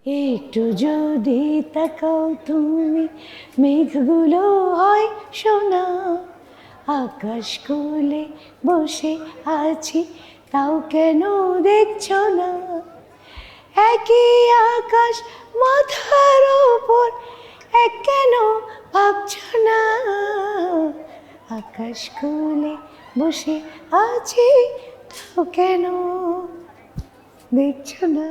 একটু যদি তাকাও তুমি, মেঘগুলো হয় সোনা। আকাশ কোলে বসে আছি, তাও কেন দেখছো না? একই আকাশ মাথার উপর, এক কেন ভাবছো না? আকাশ কোলে বসে আছি, তাও কেন দেখছো না?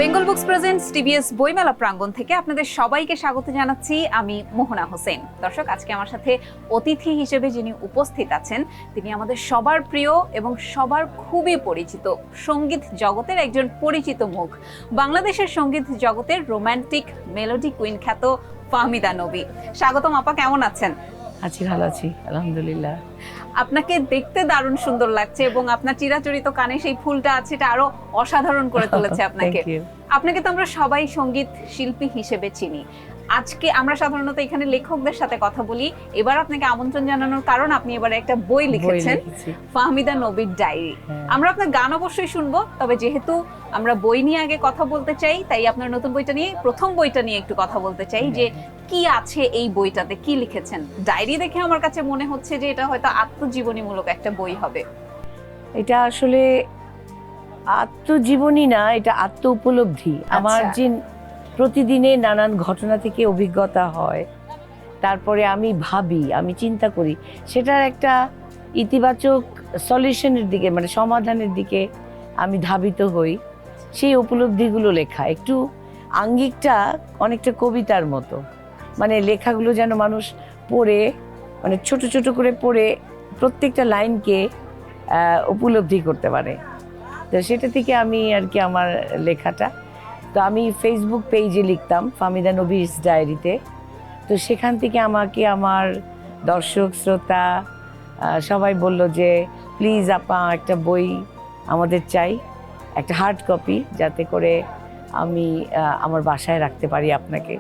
বেঙ্গল বুকস প্রেজেন্টস টিবিএস বইমেলা প্রাঙ্গণ থেকে আপনাদের সবাইকে স্বাগত জানাচ্ছি। আমি মোহনা হোসেন। দর্শক, আজকে আমার সাথে অতিথি হিসেবে যিনি উপস্থিত আছেন তিনি আমাদের সবার প্রিয় এবং সবার খুবই পরিচিত সঙ্গীত জগতের একজন পরিচিত মুখ, বাংলাদেশের সঙ্গীত জগতের রোমান্টিক মেলোডি কুইন খ্যাত ফাহমিদা নবী। স্বাগতম আপা, কেমন আছেন? আছি, ভালো আছি, আলহামদুলিল্লাহ। আপনাকে দেখতে দারুণ সুন্দর লাগছে এবং আপনার চিরাচরিত কানে সেই ফুলটা আছে, এটা আরো অসাধারণ করে তুলেছে আপনাকে। আপনাকে তো আমরা সবাই সঙ্গীত শিল্পী হিসেবে চিনি। আজকে আমরা সাধারণত এখানে লেখকদের সাথে কথা বলি, এবার আপনাকে আমন্ত্রণ জানানোর কারণ আপনি এবারে একটা বই লিখেছেন, ফাহমিদা নবীর ডায়েরি। আমরা আপনার গান অবশ্যই শুনবো, তবে যেহেতু আমরা বই নিয়ে আগে কথা বলতে চাই, তাই আপনার নতুন বইটা নিয়ে, প্রথম বইটা নিয়ে একটু কথা বলতে চাই যে কি আছে এই বইটাতে, কি লিখেছেন। ডায়েরি দেখে আমার কাছে মনে হচ্ছে যে এটা হয়তো আত্মজীবনীমূলক একটা বই হবে। এটা আসলে আত্মজীবনী না, এটা আত্ম উপলব্ধি। আমার যে প্রতিদিনে নানান ঘটনা থেকে অভিজ্ঞতা হয়, তারপরে আমি ভাবি, আমি চিন্তা করি, সেটার একটা ইতিবাচক সলিউশনের দিকে, মানে সমাধানের দিকে আমি ধাবিত হই। সেই উপলব্ধিগুলো লেখা, একটু আঙ্গিকটা অনেকটা কবিতার মতো, মানে লেখাগুলো যেন মানুষ পড়ে, মানে ছোট ছোট করে পড়ে প্রত্যেকটা লাইনকে উপলব্ধি করতে পারে। তো সেটা থেকে আমি আর কি আমার লেখাটা, তো আমি ফেসবুক পেজে লিখতাম ফাহমিদা নবীর ডায়েরিতে। তো সেখান থেকে আমাকে আমার দর্শক শ্রোতা সবাই বলল যে প্লিজ আপা একটা বই আমাদের চাই, একটা হার্ড কপি, যাতে করে আমি আমার বাসায় রাখতে পারি আপনাকে।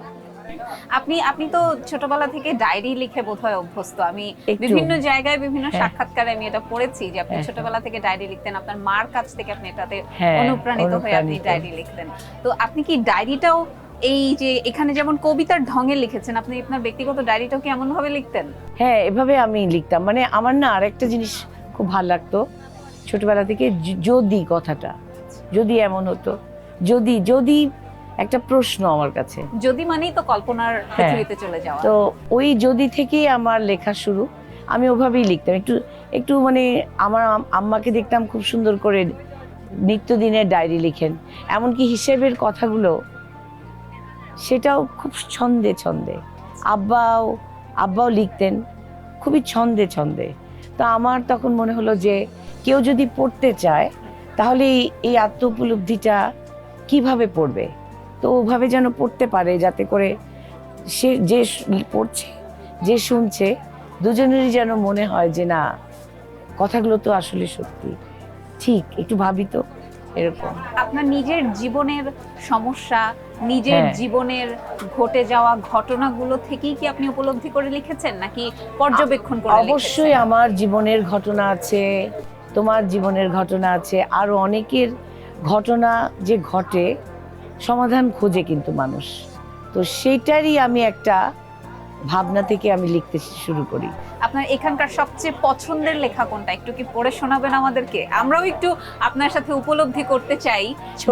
আপনি তো ছোটবেলা থেকে ডায়েরি লিখে বোধহয় অভ্যস্ত। আমি বিভিন্ন জায়গায় বিভিন্ন সাক্ষাৎকারে আমি এটা পড়েছি যে আপনি ছোটবেলা থেকে ডায়েরি লিখতেন, আপনার মার কাছ থেকে আপনি এটাতে অনুপ্রাণিত হয়ে আপনি ডায়েরি লিখতেন। তো আপনি কি ডায়েরিটাও এই যে এখানে যেমন কবিতার ঢঙে লিখেছেন, আপনি আপনার ব্যক্তিগত ডায়েরিটাও কি এমন ভাবে লিখতেন? হ্যাঁ, এভাবে আমি লিখতাম। মানে আমার না আরেকটা জিনিস খুব ভালো লাগতো ছোটবেলা থেকে, যদি কথাটা, যদি এমন হতো, যদি যদি একটা প্রশ্ন আমার কাছে, যদি মানেই তো কল্পনার পৃথিবীতে চলে যাওয়া। তো ওই যদি থেকেই আমার লেখা শুরু। আমি ওভাবেই লিখতাম, একটু একটু মানে আমার আম্মাকে দেখতাম খুব সুন্দর করে নিত্যদিনের ডায়েরি লিখেন, এমনকি হিসেবের কথাগুলো সেটাও খুব ছন্দে ছন্দে। আব্বাও লিখতেন খুবই ছন্দে ছন্দে। তো আমার তখন মনে হলো যে কেউ যদি পড়তে চায় তাহলে এই আত্ম উপলব্ধিটা কিভাবে পড়বে, তো ওভাবে যেন পড়তে পারে, যাতে করে সে যে পড়ছে, যে শুনছে, দুজনেরই যেন মনে হয় যে না, কথাগুলো তো আসলে সত্যি, ঠিক, একটু ভাবি তো, এরকম। আপনার নিজের জীবনের সমস্যা, নিজের জীবনের ঘটে যাওয়া ঘটনাগুলো থেকেই কি আপনি উপলব্ধি করে লিখেছেন, নাকি পর্যবেক্ষণ করে লিখেছেন? অবশ্যই আমার জীবনের ঘটনা আছে, তোমার জীবনের ঘটনা আছে, আরো অনেকের ঘটনা যে ঘটে, সমাধান খোঁজে কিন্তু মানুষ। তো সেইটারই আমি একটা ভাবনা থেকে আমি লিখতে শুরু করি। আপনার এখানকার সবচেয়ে পছন্দের লেখা কোনটা, একটু কি পড়ে শোনাবেন আমাদেরকে? আমরাও একটু আপনার সাথে উপলব্ধি করতে চাই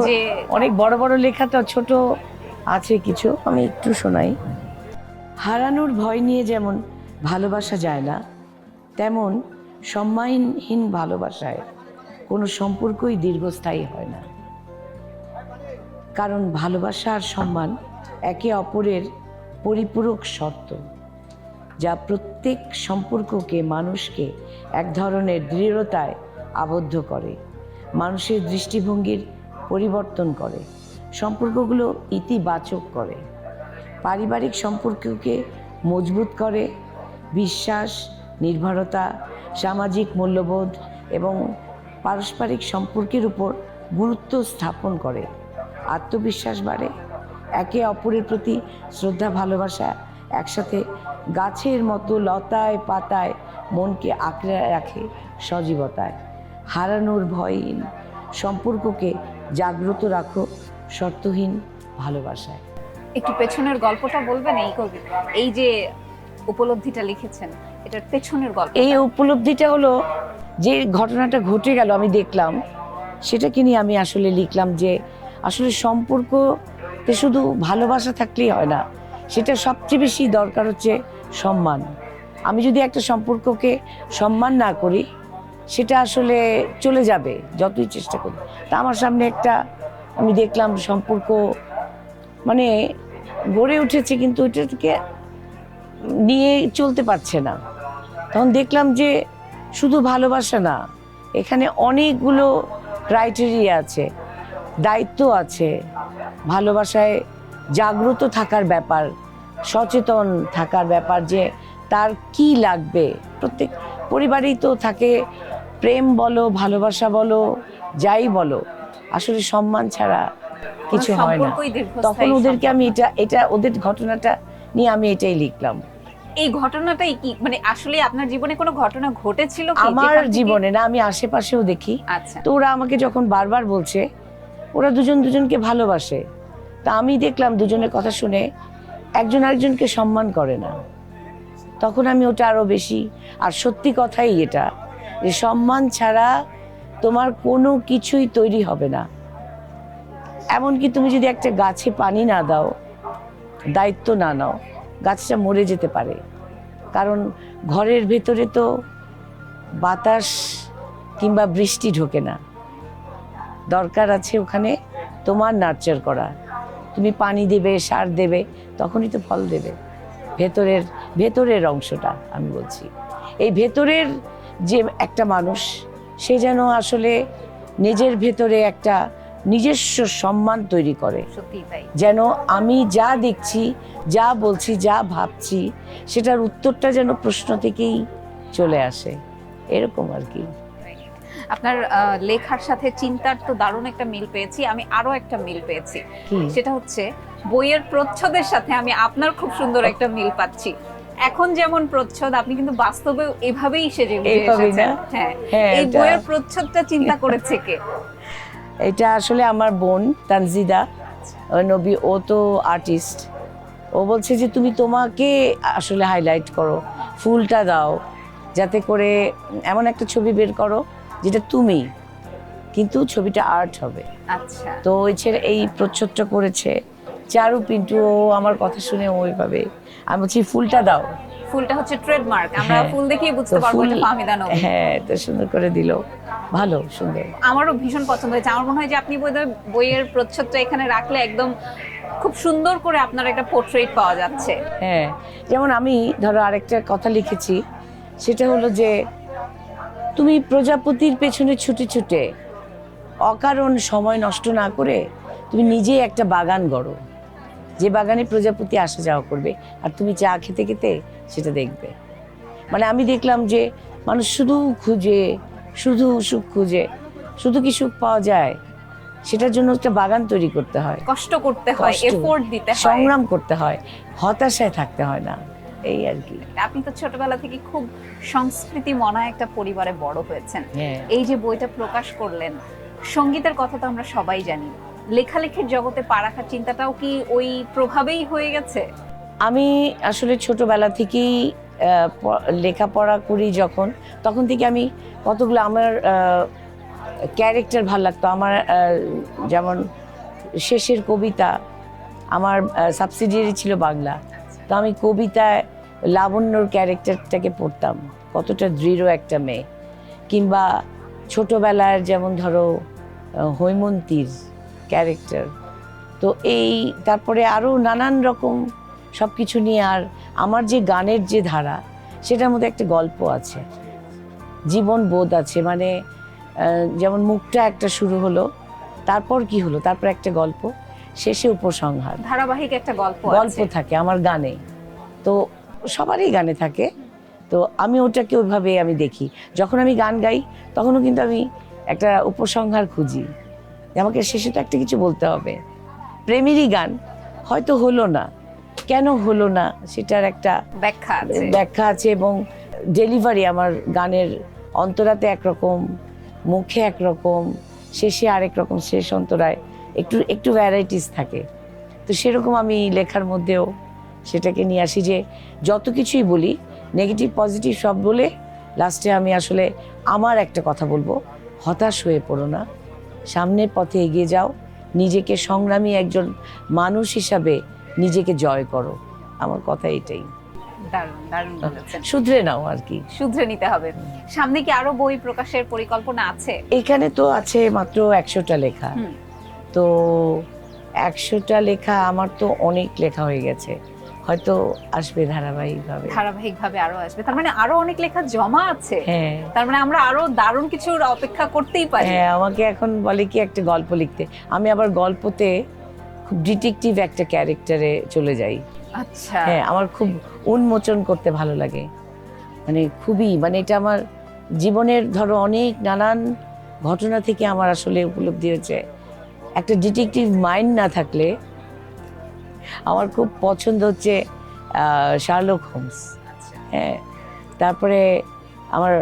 যে অনেক বড় বড় লেখা তো, ছোট আছে কিছু, আমি একটু শোনাই। হারানোর ভয় নিয়ে যেমন ভালোবাসা যায় না, তেমন সম্মানহীন ভালোবাসায় কোনো সম্পর্কই দীর্ঘস্থায়ী হয় না। কারণ ভালোবাসা আর সম্মান একে অপরের পরিপূরক শর্ত, যা প্রত্যেক সম্পর্ককে, মানুষকে এক ধরনের দৃঢ়তায় আবদ্ধ করে, মানুষের দৃষ্টিভঙ্গির পরিবর্তন করে, সম্পর্কগুলো ইতিবাচক করে, পারিবারিক সম্পর্ককে মজবুত করে, বিশ্বাস, নির্ভরতা, সামাজিক মূল্যবোধ এবং পারস্পরিক সম্পর্কের উপর গুরুত্ব স্থাপন করে, আত্মবিশ্বাস বাড়ে, একে অপরের প্রতি শ্রদ্ধা, ভালোবাসা একসাথে গাছের মতো লতায় পাতায় মনকে আঁকড়ে রাখে সজীবতায়। হারানোর ভয়হীন সম্পর্ককে জাগ্রত রাখো শর্তহীন ভালোবাসায়। একটু পেছনের গল্পটা বলবেন এই যে উপলব্ধিটা লিখেছেন, এটার পেছনের গল্প। এই উপলব্ধিটা হলো যে ঘটনাটা ঘটে গেল আমি দেখলাম, সেটাকে নিয়ে আমি আসলে লিখলাম যে আসলে সম্পর্কতে শুধু ভালোবাসা থাকলেই হয় না, সেটা সবচেয়ে বেশি দরকার হচ্ছে সম্মান। আমি যদি একটা সম্পর্ককে সম্মান না করি, সেটা আসলে চলে যাবে যতই চেষ্টা করি। তা আমার সামনে একটা আমি দেখলাম সম্পর্ক মানে গড়ে উঠেছে, কিন্তু ওইটাকে নিয়ে চলতে পারছে না। তখন দেখলাম যে শুধু ভালোবাসা না, এখানে অনেকগুলো ক্রাইটেরিয়া আছে, দায়িত্ব আছে। ভালোবাসায় জাগ্রত থাকার ব্যাপার, সচেতন থাকার ব্যাপার, যে তার কি লাগবে। প্রত্যেক পরিবারেই তো থাকে প্রেম বলো, ভালোবাসা বলো, যাই বলো, আসলে সম্মান ছাড়া কিছু হয় না। তখন ওদেরকে আমি এটা ওদের ঘটনাটা নিয়ে আমি এটাই লিখলাম। এই ঘটনাটাই কি মানে আসলে আপনার জীবনে কোনো ঘটনা ঘটেছিল কি? আমার জীবনে না, আমি আশেপাশেও দেখি। আচ্ছা, তো ওরা আমাকে যখন বারবার বলছে ওরা দুজন দুজনকে ভালোবাসে, তা আমি দেখলাম দুজনের কথা শুনে একজন আরেকজনকে সম্মান করে না। তখন আমি ওটা আরো বেশি, আর সত্যি কথাই এটা, যে সম্মান ছাড়া তোমার কোনো কিছুই তৈরি হবে না। এমনকি তুমি যদি একটা গাছে পানি না দাও, দায়িত্ব না নাও, গাছটা মরে যেতে পারে। কারণ ঘরের ভেতরে তো বাতাস কিংবা বৃষ্টি ঢোকে না, দরকার আছে ওখানে তোমার নার্চার করা। তুমি পানি দেবে, সার দেবে, তখনই তো ফল দেবে। ভেতরের অংশটা আমি বলছি, এই ভেতরের যে একটা মানুষ, সে যেন আসলে নিজের ভেতরে একটা নিজস্ব সম্মান তৈরি করে। সত্যি তাই। যেন আমি যা দেখছি, যা বলছি, যা ভাবছি, সেটার উত্তরটা যেন প্রশ্ন থেকেই চলে আসে, এরকম আর কি। আপনার লেখার সাথে চিন্তার তো দারুণ একটা মিল পেয়েছি। আমি আরো একটা মিল পেয়েছি, সেটা হচ্ছে বইয়ের প্রচ্ছদের সাথে আমি আপনার খুব সুন্দর একটা মিল পাচ্ছি। এখন যেমন প্রচ্ছদ, আপনি কিন্তু বাস্তবেও এভাবেই সেজে এসেছেন। হ্যাঁ, এই বইয়ের প্রচ্ছদটা চিন্তা করেছে কে? এটা আসলে আমার বোন তানজিদা নবী, ও তো আর্টিস্ট। ও বলছে যে তুমি তোমাকে আসলে হাইলাইট করো, ফুলটা দাও, যাতে করে এমন একটা ছবি বের করো যেটা তুমি, কিন্তু ছবিটা আর্ট হবে। আচ্ছা, তো এই প্রচ্ছদটা করেছে চারু পিন্টু। ও আমার কথা শুনে ওইভাবে, আমি বলছি ফুলটা দাও। ফুলটা হচ্ছে ট্রেডমার্ক, আমরা ফুল দেখেই বুঝতে পারবো এটা ফাহমিদা নবী। হ্যাঁ, তো সুন্দর করে দিল, ভালো সুন্দর। আমারও ভীষণ পছন্দ হয়েছে। আমার মনে হয় যে আপনি বইয়ের প্রচ্ছদটা এখানে রাখলে একদম খুব সুন্দর করে আপনার একটা পোর্ট্রেট পাওয়া যাচ্ছে। হ্যাঁ, যেমন আমি ধরো আরেকটা কথা লিখেছি, সেটা হলো যে তুমি প্রজাপতির পেছনে ছুটে ছুটে অকারণ সময় নষ্ট না করে তুমি নিজেই একটা বাগান গড়ো, যে বাগানে প্রজাপতি আসা যাওয়া করবে, আর তুমি চা খেতে খেতে সেটা দেখবে। মানে আমি দেখলাম যে মানুষ শুধু খুঁজে, শুধু সুখ খুঁজে, শুধু কি সুখ পাওয়া যায়? সেটার জন্য একটা বাগান তৈরি করতে হয়, কষ্ট করতে হয়, এফোর্ট দিতে হয়, সংগ্রাম করতে হয়, হতাশায় থাকতে হয় না, এই আর কি। আপনি তো ছোটবেলা থেকে খুব সংস্কৃতি মনা একটা পরিবারে বড় হয়েছেন। হ্যাঁ। এই যে বইটা প্রকাশ করলেন, সঙ্গীতের কথা তো আমরা সবাই জানি, লেখালেখির জগতে পা রাখার চিন্তাটাও কি ওই প্রভাবেই হয়ে গেছে? আমি আসলে ছোটবেলা থেকেই লেখাপড়া করি, তখন থেকে আমি কতগুলো আমার ক্যারেক্টার ভাল লাগতো। আমার যেমন শেষের কবিতা, আমার সাবসিডিয়ারি ছিল বাংলা, তো আমি কবিতায় লাবণ্যর ক্যারেক্টারটাকে পড়তাম, কতটা দৃঢ় একটা মেয়ে। কিংবা ছোটবেলার যেমন ধরো হৈমন্তীর ক্যারেক্টার, তো তারপরে আরও নানান রকম সব কিছু নিয়ে। আর আমার যে গানের যে ধারা, সেটার মধ্যে একটা গল্প আছে, জীবন বোধ আছে। মানে যেমন মুখটা একটা শুরু হলো, তারপর কি হলো, তারপর একটা গল্প, শেষে উপসংহার, ধারাবাহিক একটা গল্প থাকে আমার গানে। তো সবারই গানে থাকে, তো আমি ওটাকে ওইভাবে আমি দেখি। যখন আমি গান গাই তখনও কিন্তু আমি একটা উপসংহার খুঁজি, আমাকে শেষে তো একটা কিছু বলতে হবে। প্রেমেরই গান হয়তো হলো না, কেন হলো না সেটার একটা ব্যাখ্যা আছে এবং ডেলিভারি, আমার গানের অন্তরাতে একরকম, মুখে একরকম, শেষে আরেক রকম, শেষ অন্তরায় একটু একটু ভ্যারাইটিস থাকে। তো সেরকম আমি লেখার মধ্যেও সেটাকে নিয়ে আসি যে যত কিছুই বলি, নেগেটিভ পজিটিভ সব বলে লাস্টে আমি আসলে আমার একটা কথা বলবো, হতাশ হয়ে পড়ো না, সামনের পথে এগিয়ে যাও, নিজেকে সংগ্রামী একজন মানুষ হিসাবে নিজেকে জয় করো। আমার কথা এটাই। দারুণ দারুণ বলেছেন। শুধরে নাও আর কি, শুধরে নিতে হবে। সামনে কি আরো বই প্রকাশের পরিকল্পনা আছে? এখানে তো আছে মাত্র 100টা লেখা। তো 100টা লেখা, আমার তো অনেক লেখা হয়ে গেছে, হয়তো আসবে ধারাবাহিকভাবে আরো আসবে। তার মানে আরো অনেক লেখা জমা আছে। হ্যাঁ, তার মানে আমরা আরো দারুণ কিছুর অপেক্ষা করতেই পারি। হ্যাঁ, আমাকে এখন বলে কি একটা গল্প লিখতে, আমি আবার গল্পতে খুব ডিটেকটিভ একটা ক্যারেক্টারে চলে যাই। আচ্ছা। হ্যাঁ, আমার খুব উন্মোচন করতে ভালো লাগে, মানে খুবই, মানে এটা আমার জীবনের ধরো অনেক নানান ঘটনা থেকে আমার আসলে উপলব্ধি হয়েছে, একটা ডিটেকটিভ মাইন্ড না থাকলে আমার খুব পছন্দ হচ্ছে শার্লক হোমস। হ্যাঁ, তারপরে আমার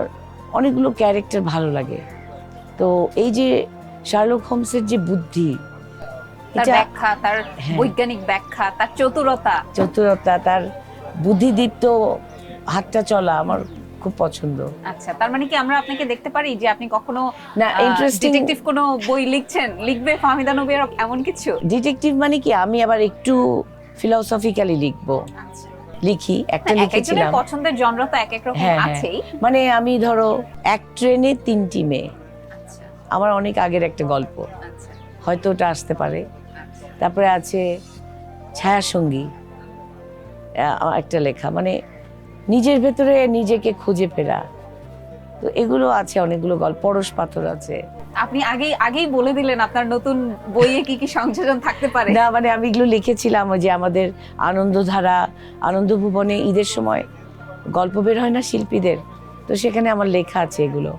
অনেকগুলো ক্যারেক্টার ভালো লাগে। তো এই যে শার্লক হোমসের যে বুদ্ধি, তার ব্যাখ্যা, তার বৈজ্ঞানিক ব্যাখ্যা, তার চতুরতা, তার বুদ্ধিদীপ্ত হাতটা চলা আমার খুব পছন্দ। আচ্ছা, তার মানে কি আমরা আপনাকে দেখতে পারি যে আপনি কখনো না ইন্টারেস্টিং ডিটেকটিভ কোনো বই লিখবে ফাহমিদা নবীর এমন কিছু? ডিটেকটিভ মানে কি আমি আবার একটু ফিলোসফিক্যালি লিখবো। আচ্ছা, লিখি, একটা লিখেছিলাম। পছন্দের জনরা তো এক এক রকম আছেই। মানে আমি ধরো এক ট্রেনে 3টি মেয়ে, আচ্ছা, আমার অনেক আগের একটা গল্প, আচ্ছা, হয়তো ওটা আসতে পারে। আচ্ছা। তারপরে আছে ছায়াসঙ্গী, একটা লেখা, মানে নিজের ভেতরে নিজেকে খুঁজে ফেরা। তো এগুলো আছে, অনেকগুলো গল্প, পরশ পাথর আছে। আপনি আগেই বলে দিলেন আপনার নতুন বইয়ে কি কি সংযোজন থাকতে পারে। না মানে আমি এগুলো লিখেছিলাম ওই যে আমাদের আনন্দধারা, আনন্দ ভুবনে ঈদের সময় গল্প বের হয় না শিল্পীদের, তো সেখানে আমার লেখা আছে এগুলো।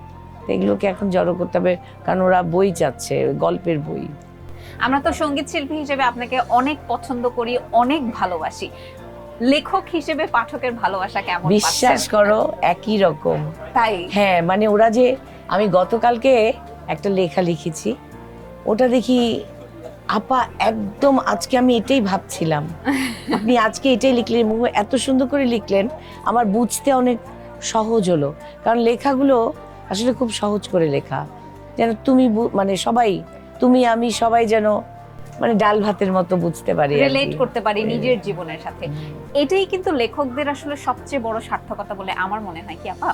তো এগুলোকে এখন জড়ো করতে হবে, কারণ ওরা বই চাচ্ছে, গল্পের বই। আমরা তো সঙ্গীত শিল্পী হিসেবে আপনাকে অনেক পছন্দ করি, অনেক ভালোবাসি। লেখক হিসেবে পাঠকের ভালোবাসা কেমন? বিশ্বাস করো একই রকম। তাই? হ্যাঁ, মানে ওরা যে, আমি গতকালকে একটা লেখা লিখেছি, ওটা দেখি আপা একদম আজকে আমি এটাই ভাবছিলাম, আপনি আজকে এটাই লিখলেন, এত সুন্দর করে লিখলেন, আমার বুঝতে অনেক সহজ হলো। কারণ লেখাগুলো আসলে খুব সহজ করে লেখা, যেন তুমি মানে সবাই, তুমি আমি সবাই যেন মানে ডাল ভাতের মতো বুঝতে পারি, রিলেট করতে পারি নিজের জীবনের সাথে। এটাই কিন্তু লেখকদের আসলে সবচেয়ে বড় সার্থকতা বলে আমার মনে হয়। কি আপা,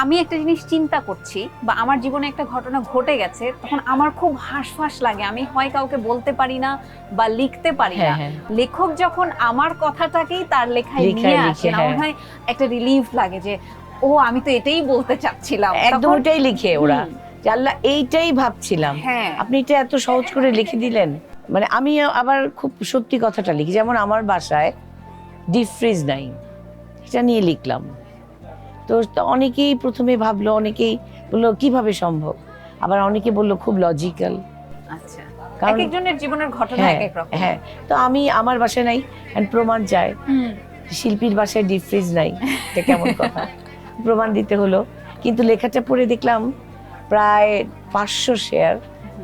আমি একটা জিনিস চিন্তা করছি বা আমার জীবনে একটা ঘটনা ঘটে গেছে, তখন আমার খুব হাঁসফাঁস লাগে, আমি হয় কাউকে বলতে পারি না বা লিখতে পারি না। লেখক যখন আমার কথাটাকেই তার লেখায় নিয়ে আসে, আমার হয় একটা রিলিফ লাগে যে ও আমি তো এটাই বলতে চাচ্ছিলাম, একদম ওটাই লিখে ওরা, আল্লাহ এইটাই ভাবছিলাম, আপনি এটা এত সহজ করে লিখে দিলেন। মানে আমি আবার খুব সত্যি কথাটা লিখি, যেমন আমার বাসায় ডিপ ফ্রিজ নাই, এটা নিয়ে লিখলাম। তো অনেকেই প্রথমে ভাবলো, অনেকেই বললো কিভাবে সম্ভব, আবার অনেকে বললো খুব লজিক্যাল। আচ্ছা, এক একজনের জীবনের ঘটনা এক এক রকম। হ্যাঁ, তো আমি আমার বাসায় নাই, প্রমাণ চাই, শিল্পীর বাসায় ডিপ ফ্রিজ নাই, এটা কেমন কথা, প্রমাণ দিতে হলো। কিন্তু লেখাটা পড়ে দেখলাম প্রায় 500 শেয়ার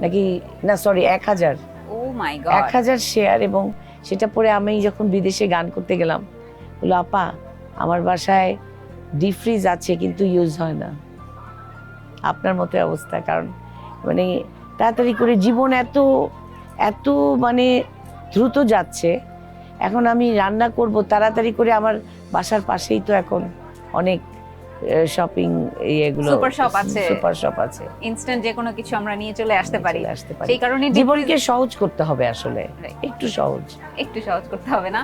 নাকি, না সরি 1000, 1000 শেয়ার। এবং সেটা পরে আমি যখন বিদেশে গান করতে গেলাম, বললো আপা আমার বাসায় ডিপ ফ্রিজ আছে কিন্তু ইউজ হয় না। আপনার মতো অবস্থা, কারণ মানে তাড়াতাড়ি করে জীবন এত এত মানে দ্রুত যাচ্ছে, এখন আমি রান্না করব তাড়াতাড়ি করে, আমার বাসার পাশেই তো এখন অনেক শপিং এগুলো, সুপার শপ আছে, ইনস্ট্যান্ট যে কোনো কিছু আমরা নিয়ে চলে আসতে পারি। সেই কারণে জীবনকে সহজ করতে হবে, আসলে একটু সহজ করতে হবে না।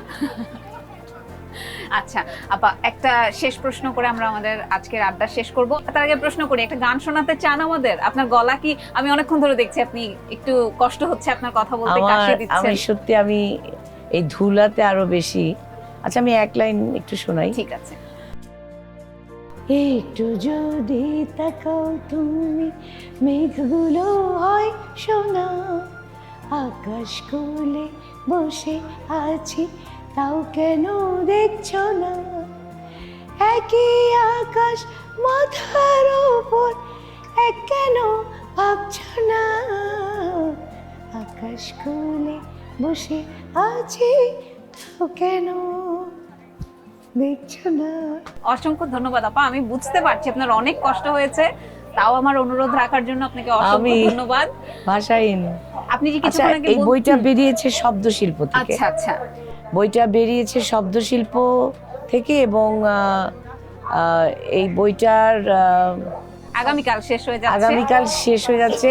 আচ্ছা আপা, একটা শেষ প্রশ্ন করে আমরা আমাদের আজকের আড্ডা শেষ করব। তার আগে প্রশ্ন করি, একটা গান শোনাতে চান আমাদের? আপনার গলা কি, আমি অনেকক্ষণ ধরে দেখছি আপনি একটু কষ্ট হচ্ছে আপনার কথা বলতে, কাশি দিচ্ছেন। আমি সত্যি, আমি এই ধুলাতে আরো বেশি। আচ্ছা আমি এক লাইন একটু শোনাই। ঠিক আছে। একটু যদি তাকাও তুমি, মেঘগুলো হয় সোনা, আকাশ কোলে বসে আছি তাও কেন দেখছো না, একই আকাশ মাথার উপর, এক কেন ভাবছো না? আকাশ খুলে বসে আছি, তো কেন দেখছো না? অসংখ্য ধন্যবাদ আপা, আমি বুঝতে পারছি আপনার অনেক কষ্ট হয়েছে, তাও আমার অনুরোধ রাখার জন্য আপনাকে অসংখ্য ধন্যবাদ। ভাষাহীন। আপনি যে আচ্ছা, কিছুক্ষণ আগে এই বইটা বেরিয়েছে শব্দ শিল্প থেকে। আচ্ছা আচ্ছা, বইটা বেরিয়েছে শব্দ শিল্প থেকে এবং এই বইটার আগামীকাল শেষ হয়ে যাচ্ছে। আগামীকাল শেষ হয়ে যাচ্ছে।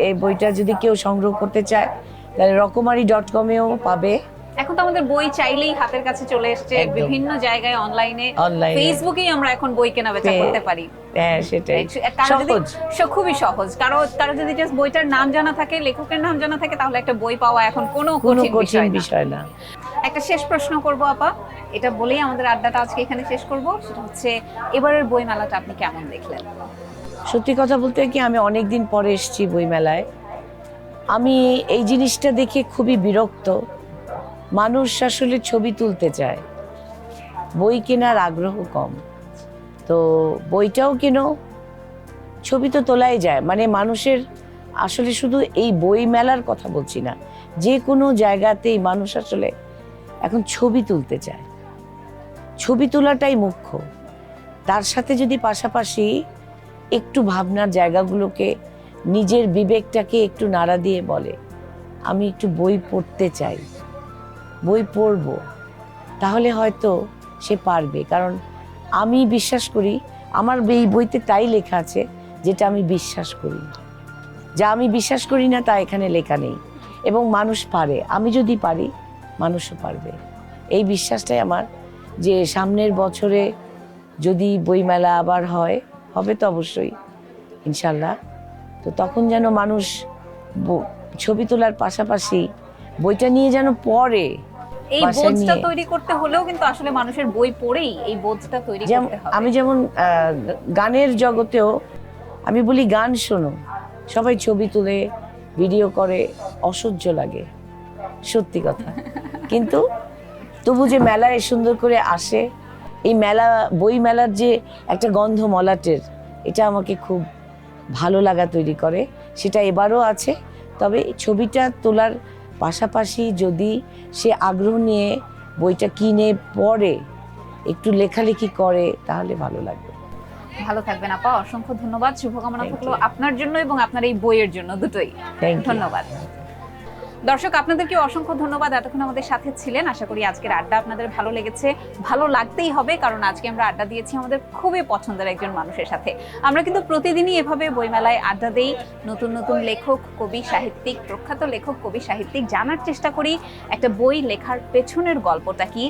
এই বইটা যদি কেউ সংগ্রহ করতে চায় তাহলে রকমারি.com-এও পাবে। এখন তো আমাদের বই চাইলেই হাতের কাছে চলে এসেছে, একদম। বিভিন্ন জায়গায় অনলাইনে, অনলাইনে। ফেসবুকেই আমরা এখন বই কেনা বেচা করতে পারি। হ্যাঁ, সেটাই সহজ। খুবই সহজ। কারো যদি জাস্ট বইটার নাম জানা থাকে, লেখকের নাম জানা থাকে, তাহলে একটা বই পাওয়া এখন কোনো কঠিন বিষয় না। একটা শেষ প্রশ্ন করব আপা, এটা বলেই আমাদের আড্ডাটা আজকে এখানে শেষ করব। সেটা হচ্ছে, এবারের বই মেলাটা আপনি কেমন দেখলেন? সত্যি কথা বলতে কি, আমি অনেকদিন পরে এসেছি বইমেলায়। আমি এই জিনিসটা দেখে খুবই বিরক্ত। মানুষ আসলে ছবি তুলতে চায়, বই কেনার আগ্রহ কম। তো বইটাও কেন, ছবি তো তোলাই যায়। মানে মানুষের আসলে শুধু এই বই মেলার কথা বলছি না, যে কোনো জায়গাতেই মানুষ আসলে এখন ছবি তুলতে চায়। ছবি তোলাটাই মুখ্য। তার সাথে যদি পাশাপাশি একটু ভাবনার জায়গাগুলোকে, নিজের বিবেকটাকে একটু নাড়া দিয়ে বলে, আমি একটু বই পড়তে চাই, বই পড়ব, তাহলে হয়তো সে পারবে। কারণ আমি বিশ্বাস করি, আমার এই বইতে তাই লেখা আছে যেটা আমি বিশ্বাস করি। যা আমি বিশ্বাস করি না তা এখানে লেখা নেই। এবং মানুষ পারে, আমি যদি পারি মানুষও পারবে। এই বিশ্বাসটাই আমার, যে সামনের বছরে যদি বইমেলা আবার হবে তো অবশ্যই ইনশাল্লাহ। তো তখন যেন মানুষ ছবি তোলার পাশাপাশি বইটা নিয়ে যেন পড়ে। এই বোঝটা তৈরি করতে হলেও কিন্তু আসলে মানুষের বই পড়েই এই বোঝটা তৈরি করতে হবে। আমি যেমন গানের জগতেও আমি বলি, গান শোনো, সবাই ছবি তুলে ভিডিও করে, অসহ্য লাগে, সত্যি কথা। কিন্তু তবু যে মেলায় সুন্দর করে আসে, এই মেলা, বই মেলার যে একটা গন্ধ মলাটের, এটা আমাকে খুব ভালো লাগা তৈরি করে। সেটা এবারও আছে। তবে ছবিটা তোলার পাশাপাশি যদি সে আগ্রহ নিয়ে বইটা কিনে পড়ে, একটু লেখালেখি করে, তাহলে ভালো লাগবে। ভালো থাকবেন আপা, অসংখ্য ধন্যবাদ। শুভকামনা থাকলো আপনার জন্য এবং আপনার এই বইয়ের জন্য, দুটোই। ধন্যবাদ। দর্শক, আপনাদেরকে অসংখ্য ধন্যবাদ, এতক্ষণ আমাদের সাথে ছিলেন। আশা করি আজকের আড্ডা আপনাদের ভালো লেগেছে। ভালো লাগতেই হবে, কারণ আজকে আমরা আড্ডা দিয়েছি আমাদের খুবই পছন্দের একজন মানুষের সাথে। আমরা কিন্তু প্রতিদিনই এভাবে বইমেলায় আড্ডা দেই, নতুন নতুন লেখক, কবি, সাহিত্যিক, প্রখ্যাত লেখক, কবি, সাহিত্যিক জানার চেষ্টা করি একটা বই লেখার পেছনের গল্পটা কি,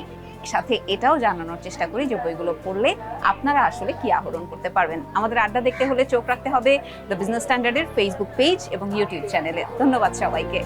সাথে এটাও জানানোর চেষ্টা করি যে বইগুলো পড়লে আপনারা আসলে কি আহরণ করতে পারবেন। আমাদের আড্ডা দেখতে হলে চোখ রাখতে হবে দ্য বিজনেস স্ট্যান্ডার্ডের ফেসবুক পেজ এবং ইউটিউব চ্যানেলে। ধন্যবাদ সবাইকে।